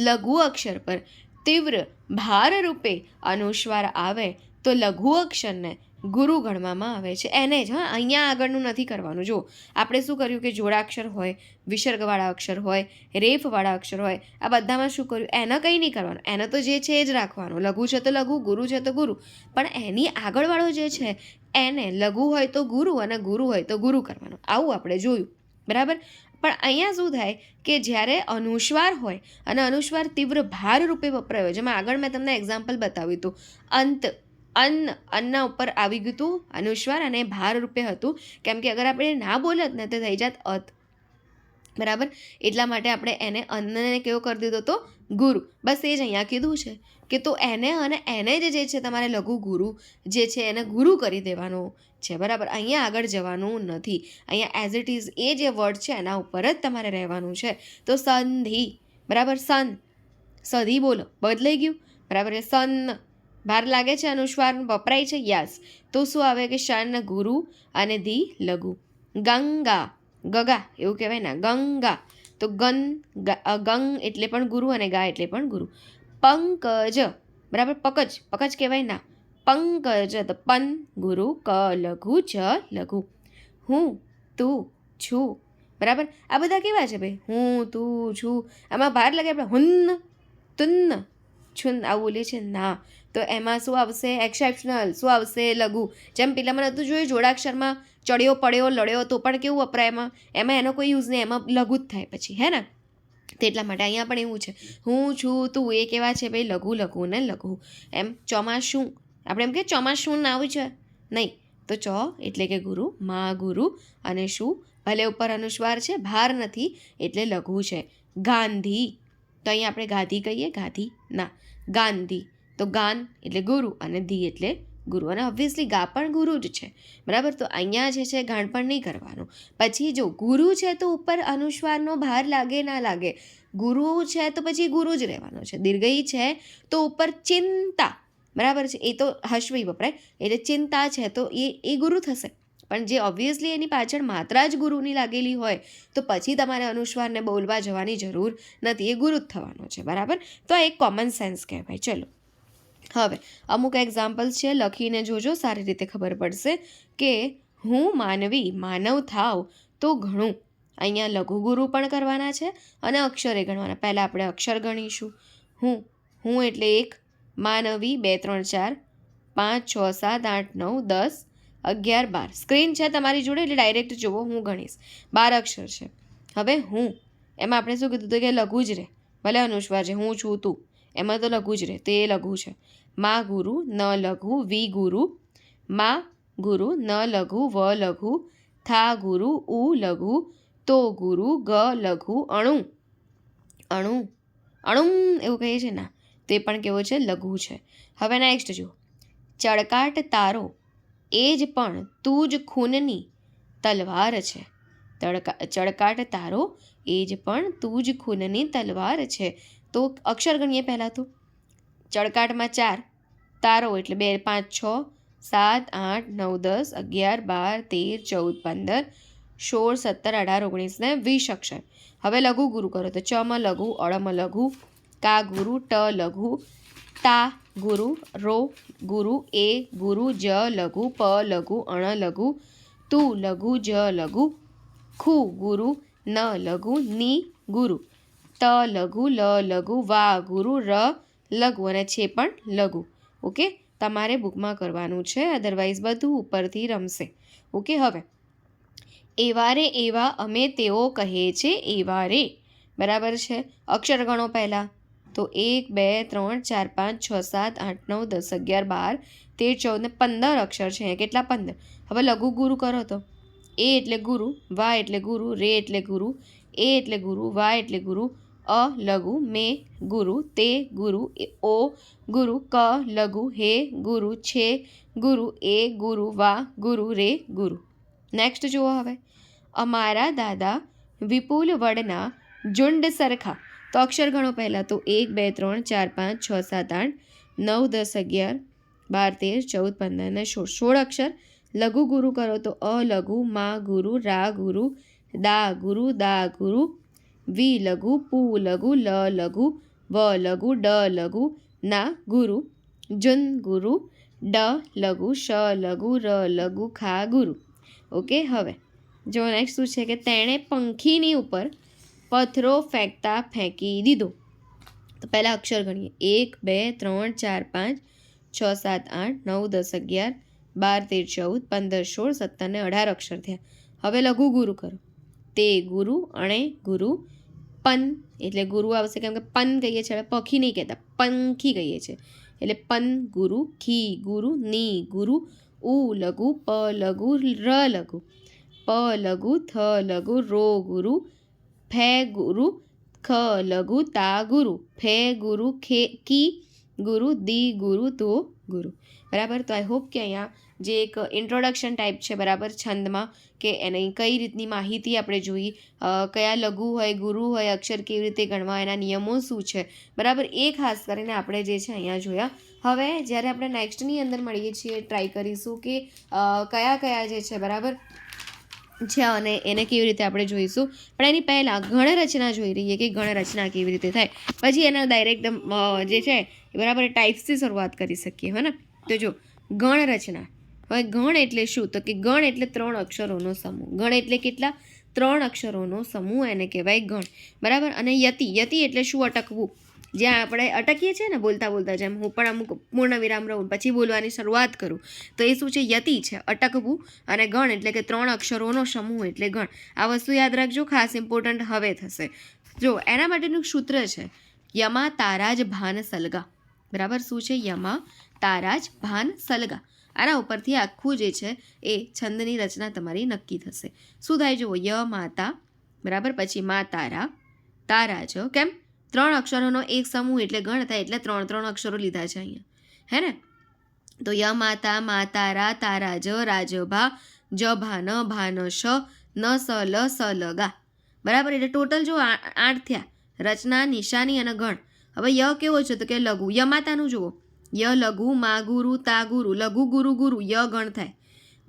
લઘુ અક્ષર પર તીવ્ર ભાર રૂપે અનુસ્વાર આવે તો લઘુ અક્ષરને ગુરુ ગણવામાં આવે છે. એને જ, હા, અહીંયા આગળનું નથી કરવાનું. જો આપણે શું કર્યું કે જોડાક્ષર હોય, વિસર્ગવાળા અક્ષર હોય, રેફવાળા અક્ષર હોય, આ બધામાં શું કર્યું? એને કંઈ નહીં કરવાનું. એને તો જે છે એ જ રાખવાનું. લઘુ છે તો લઘુ, ગુરુ છે તો ગુરુ. પણ એની આગળવાળો જે છે એને લઘુ હોય તો ગુરુ, અને ગુરુ હોય તો ગુરુ કરવાનું. આવું આપણે જોયું, બરાબર. પણ અહીંયા શું થાય કે જ્યારે અનુસ્વાર હોય અને અનુસ્વાર તીવ્ર ભાર રૂપે વપરાયો, જેમાં આગળ મેં તમને એક્ઝામ્પલ બતાવ્યું હતું. અંત, અન્ના ઉપર આવી ગયું હતું અનુસ્વાર, અને ભાર રૂપે હતું, કેમ કે અગર આપણે ના બોલત ને તો થઈ જાત અત, બરાબર. એટલા માટે આપણે એને અન્નને કેવો કરી દીધો તો ગુરુ. બસ એ જ અહીંયા કીધું છે કે તો એને અને એને જે છે તમારે લઘુ ગુરુ જે છે એને ગુરુ કરી દેવાનો છે, બરાબર. અહીંયા આગળ જવાનું નથી. અહીંયા એઝ ઇટ ઇઝ એ જે વર્ડ છે એના ઉપર જ તમારે રહેવાનું છે. તો સંધિ, બરાબર. સધી બોલો, બદલાઈ ગયું, બરાબર. સન, ભાર લાગે છે, અનુસ્વાર વપરાય છે, યસ. તો શું આવે કે શન ગુરુ અને ધી લઘુ. ગંગા, ગગા એવું કહેવાય ને, ગંગા, તો ગંગ એટલે પણ ગુરુ, અને ગા એટલે પણ ગુરુ. પંકજ, બરાબર. પકજ કહેવાય ના, પંકજ, તો પન ગુરુ, ક લઘુ, જ લઘુ. હું, તું, છું, બરાબર. આ બધા કેવા છે ભાઈ? હું, તું, છું. આમાં ભાર લાગે આપણે હુન્ન, તુન્ન, છુન આવું બોલીએ છે ના, તો એમાં શું આવશે? એક્સેપ્શનલ. શું આવશે? લઘુ. જેમ પેલામાં નહોતું જોયું જોડાક્ષરમાં ચડ્યો, પડ્યો, લડ્યો, તો પણ કેવું વપરાય? એમાં એનો કોઈ યુઝ નહીં, એમાં લઘુ જ થાય પછી, હે ને? તો એટલા માટે અહીંયા પણ એવું છે. હું, છું, તું, એ કેવા છે ભાઈ? લઘુ, લઘુ ને લઘુ. એમ ચોમાસું, આપણે એમ કે ચોમાસું ના આવ્યું છે, નહીં. તો ચ એટલે કે ગુરુ, મા ગુરુ, અને શું? ભલે ઉપર અનુસ્વાર છે, ભાર નથી, એટલે લઘુ છે. ગાંધી, તો અહીંયા આપણે ગાધી કહીએ? ગાધી ના, ગાંધી. તો ગાન એટલે ગુરુ, અને ધી એટલે ગુરુ, અને ઓબ્વિયસલી ગા પણ ગુરુ જ છે, બરાબર. તો અહીંયા જે છે ગાણ પણ નહીં કરવાનું. પછી જો ગુરુ છે તો ઉપર અનુસ્વારનો ભાર લાગે ના લાગે, ગુરુ છે તો પછી ગુરુ જ રહેવાનો છે. દીર્ઘઈ છે તો ઉપર ચિંતા, બરાબર છે, એ તો હશ્વી વપરાય, એટલે ચિંતા છે તો એ ગુરુ થશે. પણ જે ઓબ્વિયસલી એની પાછળ માત્રા જ ગુરુની લાગેલી હોય તો પછી તમારે અનુસ્વારને બોલવા જવાની જરૂર નથી, એ ગુરુ જ થવાનો છે, બરાબર. તો આ એક કોમન સેન્સ કહેવાય. ચલો હવે અમુક એક્ઝામ્પલ્સ છે, લખીને જોજો, સારી રીતે ખબર પડશે કે હું માનવી, માનવ થાવ તો ઘણું. અહીંયા લઘુ ગુરુ પણ કરવાના છે અને અક્ષરે ગણવાના. પહેલાં આપણે અક્ષર ગણીશું. હું એટલે 1, માનવી 2 3 4 5 6 7 8 9 10 11 12. સ્ક્રીન છે તમારી જોડે એટલે ડાયરેક્ટ જુઓ, હું ગણીશ. 12 અક્ષર છે. હવે હું, એમાં આપણે શું કીધું હતું કે લઘુ જ રહે, ભલે અનુસ્વાર છે. હું, છું, તું, એમાં તો લઘુ જ રહે, તો એ લઘુ છે. મા ગુરુ, ન લઘુ, વી ગુરુ, મા ગુરુ, ન લઘુ, વ લઘુ, થા ગુરુ, ઉ લઘુ, તો ગુરુ, ગ લઘુ, અણુ એવું કહીએ છે ના, તો એ પણ કેવો છે? લઘુ છે. હવે નેક્સ્ટ જુઓ, ચળકાટ તારો એ જ પણ તું જ ખૂનની તલવાર છે. ચળકાટ તારો એ જ પણ તું જ ખૂનની તલવાર છે. તો અક્ષર ગણીએ પહેલાં તો. ચળકાટમાં 4, તારો એટલે 2 5 6 7, 8, 9, 10, 11, 12, 13, 14, 15, 16, 17, 18, 19 ને 20 અક્ષર. હવે લઘુ ગુરુ કરો તો ચમાં લઘુ, અળમાં લઘુ, કા ગુરુ, ટ લઘુ, તા ગુરુ, રો ગુરુ, એ ગુરુ, જ લઘુ, પ લઘુ, અણ લઘુ, તુ લઘુ, જ લઘુ, ખુ ગુરુ, ન લઘુ, ની ગુરુ, ત લઘુ, લ લઘુ, વા ગુરુ, ર લઘુ અને છે પણ લઘુ. ઓકે, તમારે બુકમાં કરવાનું છે, અધરવાઇઝ બધું ઉપરથી રમશે. ઓકે, હવે એવા રે એવા અમે તેઓ કહે છે એવા રે. બરાબર છે. અક્ષર ગણો પહેલાં તો 1, 2, 3, 4, 5, 6, 7, 8, 9, 10, 11, 12, 13, 14 ને 15 અક્ષર છે. કેટલા? 15. હવે લઘુ ગુરુ કરો તો એ એટલે ગુરુ, વા એટલે ગુરુ, રે એટલે ગુરુ, એ એટલે ગુરુ, વા એટલે ગુરુ, અ લઘુ, મે ગુરુ, તે ગુરુ, ઓ ગુરુ, ક લઘુ, હે ગુરુ, છે ગુરુ, એ ગુરુ, વા ગુરુ, રે ગુરુ. નેક્સ્ટ જુઓ હવે. અમારા દાદા વિપુલ વડના ઝુંડ સરખા. તો અક્ષર ગણો પહેલાં તો 1, 2, 3, 4, 5, 6, 7, 8, 9, 10, 11, 12, 13, 14, 15 ને 16 અક્ષર. લઘુ ગુરુ કરો તો અ લઘુ, મા ગુરુ, રા ગુરુ, દા ગુરુ, દા ગુરુ, વી લઘુ, પુ લઘુ, લ લઘુ, વ લઘુ, ડ લઘુ, ના ગુરુ, જુન ગુરુ, ડ લઘુ, શ લઘુ, ર લઘુ, ખા ગુરુ. ઓકે, હવે જો નેક્સ્ટ શું છે કે તેણે પંખીની ઉપર પથ્થરો ફેંકતા ફેંકી દીધો. તો પહેલાં અક્ષર ગણીએ 1, 2, 3, 4, 5, 6, 7, 8, 9, 10, 11, 12, 13, 14, 15, 16, 17 ને 18 અક્ષર થયા. હવે લઘુ ગુરુ કરો. તે ગુરુ, અણે ગુરુ, પન એટલે ગુરુ આવશે, કેમ કે પન કહીએ છીએ, હવે પખી નહીં કહેતા, પંખી કહીએ છીએ એટલે પન ગુરુ, ખી ગુરુ, ની ગુરુ, ઉ લઘુ, પ લઘુ, ર લઘુ, પ લઘુ, થ લઘુ, રો ગુરુ, ફે ગુરુ, ખ લઘુ, તા ગુરુ, ફે ગુરુ, કી ગુરુ, દી ગુરુ, તો ગુરુ. બરાબર. તો આઈ હોપ કે અહીંયા જે એક ઇન્ટ્રોડક્શન ટાઈપ છે બરાબર છંદમાં, કે એની કઈ રીતની માહિતી આપણે જોઈ, કયા લઘુ હોય, ગુરુ હોય, અક્ષર કેવી રીતે ગણવા, એના નિયમો શું છે બરાબર, એ ખાસ કરીને આપણે જે છે અહીંયા જોયા. હવે જ્યારે આપણે નેક્સ્ટની અંદર મળીએ છીએ ટ્રાય કરીશું કે કયા કયા જે છે બરાબર છે અને એને કેવી રીતે આપણે જોઈશું. પણ એની પહેલાં ગણરચના જોઈ રહીએ કે ગણરચના કેવી રીતે થાય, પછી એના ડાયરેક્ટ જે છે બરાબર ટાઈપ્સથી શરૂઆત કરી શકીએ. હે ને. તો જો ગણરચના. હવે ગણ એટલે શું? તો કે ગણ એટલે 3 અક્ષરોનો સમૂહ. ગણ એટલે કેટલા? 3 અક્ષરોનો સમૂહ, એને કહેવાય ગણ. બરાબર. અને યતિ. યતિ એટલે શું? અટકવું. જ્યાં આપણે અટકીએ છીએ ને બોલતા બોલતા, જેમ હું પણ અમુક પૂર્ણ વિરામ રહું પછી બોલવાની શરૂઆત કરું, તો એ શું છે? યતિ છે, અટકવું. અને ગણ એટલે કે 3 અક્ષરોનો સમૂહ એટલે ગણ. આ વસ્તુ યાદ રાખજો, ખાસ ઇમ્પોર્ટન્ટ હવે થશે. જો એના માટેનું સૂત્ર છે યમા તારાજ ભાન સલગા. બરાબર. શું છે? યમા તારાજ ભાન સલગા. આના ઉપરથી આખું જે છે એ છંદની રચના તમારી નક્કી થશે. શું થાય? જુઓ, ય માતા બરાબર, પછી મા તારા, તારા જ, કેમ? 3 અક્ષરોનો એક સમૂહ એટલે ગણ થાય, એટલે 3 અક્ષરો લીધા છે અહીંયા. હે ને. તો ય માતા, મા તારા, તારા જ, રાજભા, જ ભાન, ભાન શ, ન સ લ, સ લ ગા. બરાબર. એટલે ટોટલ જો 8 થયા. રચના, નિશાની અને ગણ. હવે ય કેવો છે? તો કે લઘુ. ય માતાનું જુઓ, ય લઘુ, મા ગુરુ, તા ગુરુ, લઘુ ગુરુ ગુરુ, ય ગણ થાય.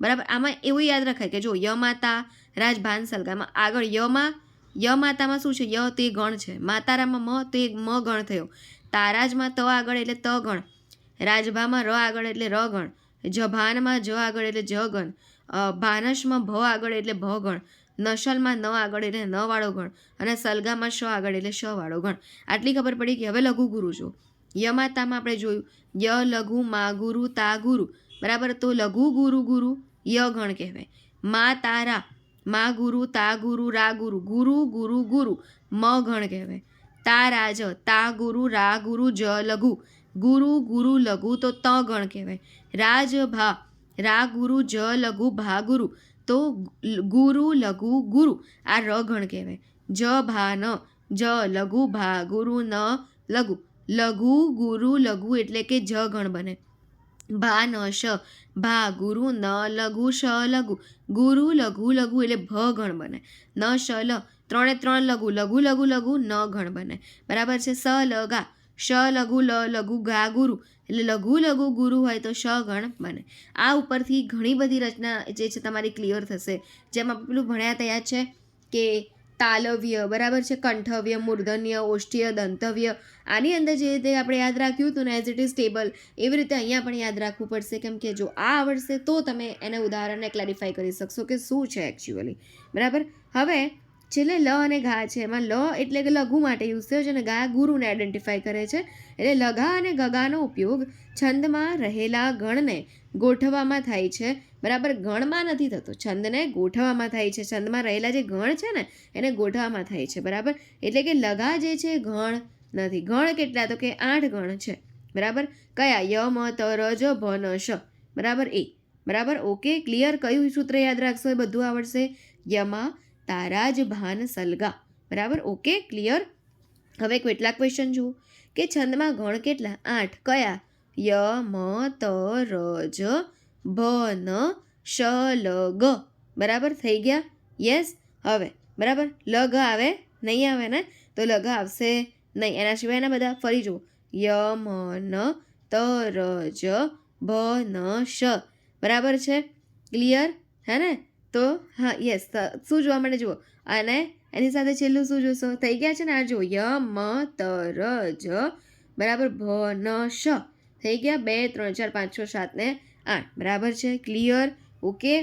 બરાબર. આમાં એવું યાદ રખાય કે જો ય માતા, રાજ ભાન સલગામાં આગળ ય માતામાં શું છે? ય તે ગણ છે. માતારામાં મ તે મ ગણ થયો. તારાજમાં ત આગળ એટલે ત ગણ. રાજભામાં ર આગળ એટલે ર ગણ. જભાનમાં જ આગળ એટલે જ ગણ. ભાનશમાં ભ આગળ એટલે ભ ગણ. નશલમાં ન આગળ એટલે ન વાળો ગણ. અને સલગામાં શ આગળ એટલે શ વાળો ગણ. આટલી ખબર પડી કે હવે લઘુ ગુરુ જો. ય માતામાં આપણે જોયું ય લઘુ, મા ગુરુ, તા ગુરુ. બરાબર. તો લઘુ ગુરુ ગુરુ ય ગણ કહેવાય. મા તારા, મા ગુરુ, તા ગુરુ, રા ગુરુ, ગુરુ ગુરુ ગુરુ, મ ગણ કહેવાય. તા રાજ, તા ગુરુ, રા ગુરુ, જ લઘુ, ગુરુ ગુરુ લઘુ, તો ત ગણ કહેવાય. રાજ ભા, રા ગુરુ, જ લઘુ, ભા ગુરુ, તો ગુરુ લઘુ ગુરુ, આ ર ગણ કહેવાય. જ ભા ન, જ લઘુ, ભા ગુરુ, ન લઘુ, લઘુ ગુરુ લઘુ એટલે કે જ ગણ બને. ભા ન શ, ભા ગુરુ, ન લઘુ, શ લઘુ, ગુરુ લઘુ લઘુ એટલે ભ ગણ બને. ન શ લ, 3 લઘુ, લઘુ લઘુ લઘુ, ન ગણ બને. બરાબર છે. સ લ ગા, શ લઘુ લ લઘુ ગા ગુરુ, એટલે લઘુ લઘુ ગુરુ હોય તો શ ગણ બને. આ ઉપરથી ઘણી બધી રચના જે છે તમારી ક્લિયર થશે. જેમ આપણે પેલું ભણ્યા તૈયાર છે કે તાલવ્ય, બરાબર છે, કંઠવ્ય, મૂર્ધન્ય, ઓષ્ઠ્ય, દંતવ્ય, આની અંદર જે રીતે આપણે યાદ રાખ્યું હતું ને એઝ ઇટ ઇઝ ટેબલ, એવી રીતે અહીંયા પણ યાદ રાખવું પડશે. કેમ કે જો આ આવડશે તો તમે એને ઉદાહરણને ક્લેરિફાઈ કરી શકશો કે શું છે એકચ્યુઅલી. બરાબર. હવે છેલ્લે લ અને ઘા છે, એમાં લ એટલે કે લઘુ માટે યુઝ થયો છે અને ગા ગુરુને આઈડેન્ટિફાઈ કરે છે. એટલે લઘા અને ગગાનો ઉપયોગ છંદમાં રહેલા ગણને ગોઠવવામાં થાય છે. બરાબર. ગણમાં નથી થતો, છંદને ગોઠવવામાં થાય છે. છંદમાં રહેલા જે ગણ છે ને એને ગોઠવવામાં થાય છે. બરાબર. એટલે કે લઘા જે છે ગણ નથી. ગણ કેટલા? તો કે 8 ગણ છે. બરાબર. કયા? ય મ ત ર જ ભ ન શ. બરાબર. એ. બરાબર. Okay, clear. કયું સૂત્ર યાદ રાખશો એ બધું આવડશે. યમા તારા જ ભાન સલગા. બરાબર. Okay, clear. હવે કેટલાક ક્વેશ્ચન જુઓ કે છંદમાં ગણ કેટલા? 8. કયા? ય મ ત ર જ ભ ન શ લ ગ. બરાબર. થઈ ગયા? યસ. હવે બરાબર, લ ગ આવે? નહીં આવે ને? તો લ ગ આવશે નહીં. એના સિવાયના બધા ફરી જુઓ. ય મ ન ત ર જ ભ ન શ. બરાબર છે? ક્લિયર હે ને? તો હા, યસ. શું જોવા મળે જુઓ, અને એની સાથે છેલ્લું શું જોશો? થઈ ગયા છે ને? આ જુઓ, ય મ ત ર જ બરાબર ભ ન શ. થઈ ગયા? 2 3 4 5 6 7 ને 8. બરાબર છે? ક્લિયર. ઓકે.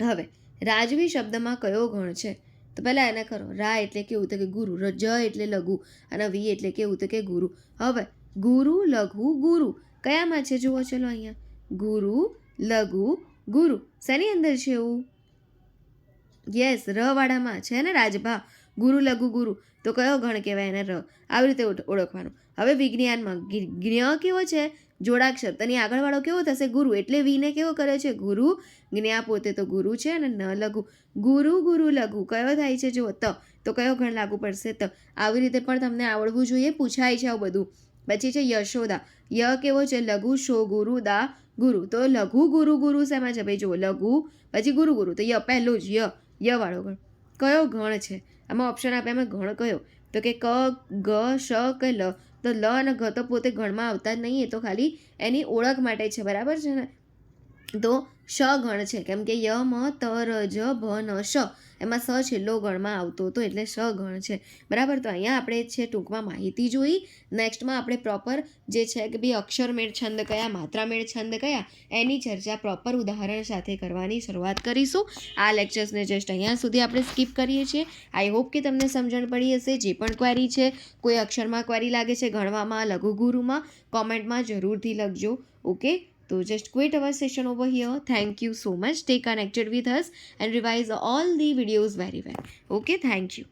હવે રાજવી શબ્દમાં કયો ગણ છે? તો પહેલાં એને કરો. રા એટલે કેવું? તો કે ગુરુ. જ એટલે લઘુ, અને વી એટલે કેવું? તો કે ગુરુ. હવે ગુરુ લઘુ ગુરુ કયામાં છે જુઓ? ચલો અહીંયા ગુરુ લઘુ ગુરુ શેની અંદર છે એવું? યસ, ર વાળામાં છે ને, રાજભા. ગુરુ લઘુ ગુરુ તો કયો ગણ કહેવાય? એને ર. આવી રીતે ઓળખવાનું. હવે વિજ્ઞાનમાં જ્ઞ કેવો છે? જોડાક્ષર. તેની આગળવાળો કેવો થશે? ગુરુ. એટલે વીને કેવો કરે છે? ગુરુ. જ્ઞા પોતે તો ગુરુ છે અને ન લઘુ. ગુરુ ગુરુ લઘુ કયો થાય છે જુઓ? ત. તો કયો ગણ લાગુ પડશે? ત. આવી રીતે પણ તમને આવડવું જોઈએ, પૂછાય છે આવું બધું. પછી છે યશોદા. ય કેવો છે? લઘુ. શો ગુરુ દા ગુરુ. તો લઘુ ગુરુ ગુરુ શેમાં છે ભાઈ? જુઓ, લઘુ પછી ગુરુ ગુરુ, તો ય પહેલું જ ય વાળો ગણ. કયો ગણ છે? આમાં ઓપ્શન આપે, એમાં ગણ કયો? તો કે ક ગ શ કે લ. તો લ અને ઘ તો પોતે ગણમાં આવતા જ નહીં, એ તો ખાલી એની ઓળખ માટે છે. બરાબર છે ને? તો શ ગણ છે, કેમ કે ય મ ત ર જ ભ ન શ, એમાં સ છેલ્લો ગણમાં આવતો હતો, એટલે શ ગણ છે. બરાબર. તો અહીંયા આપણે છે ટૂંકમાં માહિતી જોઈ. નેક્સ્ટમાં આપણે પ્રોપર જે છે કે ભાઈ અક્ષરમેળ છંદ કયા, માત્રામેળ છંદ કયા, એની ચર્ચા પ્રોપર ઉદાહરણ સાથે કરવાની શરૂઆત કરીશું. આ લેક્ચર્સને જસ્ટ અહીંયા સુધી આપણે સ્કીપ કરીએ છીએ. આઈ હોપ કે તમને સમજણ પડી હશે. જે પણ ક્વેરી છે, કોઈ અક્ષરમાં ક્વેરી લાગે છે, ગણવામાં, લઘુ ગુરુમાં, કોમેન્ટમાં જરૂરથી લખજો. Okay. So just quit our session over here. Thank you so much. Stay connected with us and revise all the videos very well. Okay, thank you.